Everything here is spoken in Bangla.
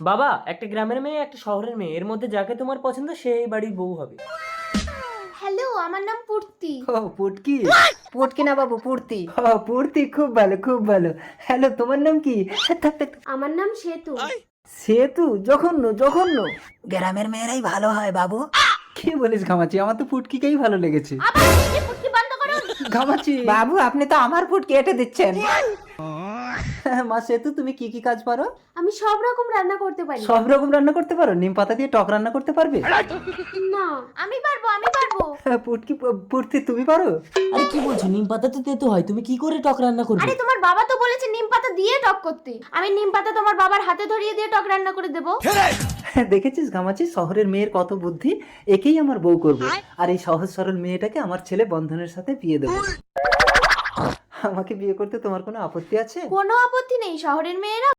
বাবা, একটা গ্রামের মেয়ে একটা শহরের মেয়ে, এর মধ্যে যাকে তোমার পছন্দ সেই বাড়ির বউ হবে। হ্যালো, আমার নাম পূর্তি। ও পুটকি। পুটকি না বাবু, পূর্তি। ও পূর্তি, খুব ভালো খুব ভালো। হ্যালো, তোমার নাম কি? থাক, থাক, থাক। আমার নাম সেতু। সেতু? জঘন্য জঘন্য। গ্রামের মেয়েরাই ভালো হয় বাবু। কি বলিস ঘামাচি, আমার তো পুটকিকেই ভালো লেগেছে। আবার এই পুটকি বন্ধ করুন। ঘামাচি। বাবু আপনি তো আমার পুটকি এঁটে দিচ্ছেন। মা সেতু, তুমি কি কি কাজ পারো? আমি সব রকম রান্না করতে পারি। সব রকম রান্না করতে পারো? নিম পাতা দিয়ে টক রান্না করতে পারবে? না, আমি পারবো, আমি পারবো। পুটকি, পূর্তি তুমি পারো? আরে কি বলছো, নিম পাতা তো তেতো হয়, তুমি কি করে টক রান্না করবে? আরে তোমার বাবা তো বলেছে নিম পাতা দিয়ে টক করতে। আমি নিম পাতা তোমার বাবার হাতে ধরিয়ে দিয়ে টক রান্না করে দেবো। দেখেছিস ঘামাচি, শহরের মেয়ের কত বুদ্ধি। একেই আমার বউ করবো, আর এই সহজ সরল মেয়েটাকে আমার ছেলে বন্ধনের সাথে বিয়ে দেবো। আমাকে বিয়ে করতে তোমার কোনো আপত্তি আছে? কোনো আপত্তি নেই, শহরের মেয়েরা